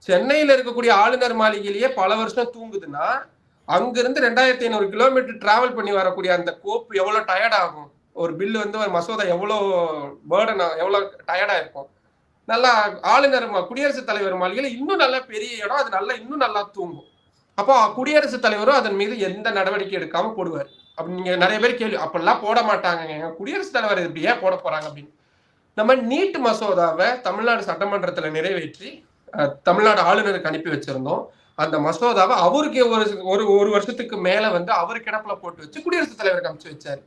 சென்னையில இருக்கக்கூடிய ஆளுநர் மாளிகையிலேயே பல வருஷம் தூங்குதுன்னா அங்கிருந்து 2500 கிலோமீட்டர் டிராவல் பண்ணி வரக்கூடிய அந்த கோப்பு எவ்வளவு டயர்ட் ஆகும். ஒரு பில்லு வந்து ஒரு மசோதா எவ்வளவு பேர்டன் எவ்வளவு டயர்டா இருக்கும். நல்லா ஆளுநர் குடியரசுத் தலைவர் மாளிகையில இன்னும் நல்ல பெரிய இடம், அது நல்லா இன்னும் நல்லா தூங்கும். அப்போ குடியரசுத் தலைவரும் அதன் மீது எந்த நடவடிக்கை எடுக்காம போடுவார். அப்ப நீங்க நிறைய பேர் கேள்வி அப்பெல்லாம் போட மாட்டாங்க, குடியரசுத் தலைவர் இப்படி ஏன் போட போறாங்க அப்படின்னு. நம்ம நீட் மசோதாவை தமிழ்நாடு சட்டமன்றத்தில் நிறைவேற்றி தமிழ்நாடு ஆளுநருக்கு அனுப்பி வச்சிருந்தோம். அந்த மசோதாவை அவருக்கு ஒரு ஒரு வருஷத்துக்கு மேல வந்து அவர் கிடப்புல போட்டு வச்சு குடியரசுத் தலைவருக்கு அனுப்பிச்சு வச்சாரு.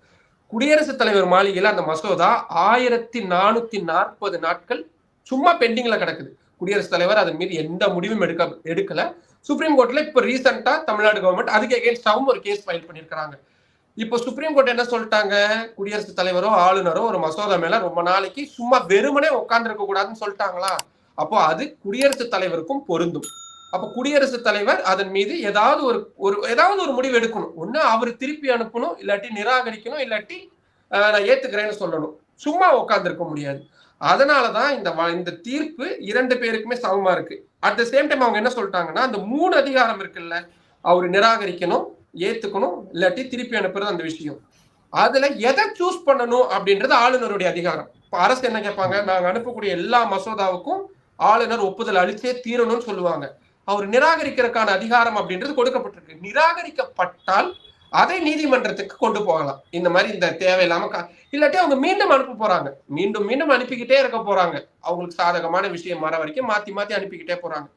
குடியரசுத் தலைவர் மாளிகையில் அந்த மசோதா 1440 நாட்கள் சும்மா பெண்டிங்ல கிடக்குது. குடியரசுத் தலைவர் அதன் மீது எந்த முடிவும் எடுக்கல. சுப்ரீம் கோர்ட்ல இப்ப ரீசெண்டா தமிழ்நாடு கவர்மெண்ட் அதுக்கு எகெயின்ஸ்டாவும் ஒரு கேஸ் ஃபைல் பண்ணிருக்காங்க. இப்போ சுப்ரீம் கோர்ட் என்ன சொல்லிட்டாங்க, குடியரசுத் தலைவரோ ஆளுநரோ ஒரு மசோதா மேல ரொம்ப நாளைக்கு சும்மா வெறுமனே உட்கார்ந்து இருக்க கூடாதுன்னு சொல்லிட்டாங்களா. அப்போ அது குடியரசுத் தலைவருக்கும் பொருந்தும். அப்ப குடியரசுத் தலைவர் அதன் மீது ஏதாவது ஒரு முடிவு எடுக்கணும். ஒண்ணு அவர் திருப்பி அனுப்பணும், இல்லாட்டி நிராகரிக்கணும், இல்லாட்டி நான் ஏத்துக்கிறேன்னு சொல்லணும். சும்மா உட்கார்ந்து இருக்க முடியாது. அதனாலதான் இந்த தீர்ப்பு 2 பேருக்குமே சமமா இருக்கு. அட் த சேம் டைம் அவங்க என்ன சொல்லிட்டாங்கன்னா, அந்த 3 அதிகாரம் இருக்குல்ல, அவர் நிராகரிக்கணும், ஏத்துக்கணும், இல்லாட்டி திருப்பி அனுப்புறது அந்த விஷயம். அதுல எதை சூஸ் பண்ணணும் அப்படின்றது ஆளுநருடைய அதிகாரம். இப்ப அரசு என்ன கேட்பாங்க, நாங்க அனுப்பக்கூடிய எல்லா மசோதாவுக்கும் ஆளுநர் ஒப்புதல் அளிச்சே தீரணும்னு சொல்லுவாங்க. அவர் நிராகரிக்கிறதுக்கான அதிகாரம் அப்படின்றது கொடுக்கப்பட்டிருக்கு. நிராகரிக்கப்பட்டால் அதை நீதிமன்றத்துக்கு கொண்டு போகலாம். இந்த மாதிரி இந்த தேவையில்லாம இல்லாட்டி அவங்க மீண்டும் அனுப்ப போறாங்க. மீண்டும் மீண்டும் அனுப்பிக்கிட்டே இருக்க போறாங்க. அவங்களுக்கு சாதகமான விஷயம் வர வரைக்கும் மாத்தி மாத்தி அனுப்பிக்கிட்டே போறாங்க.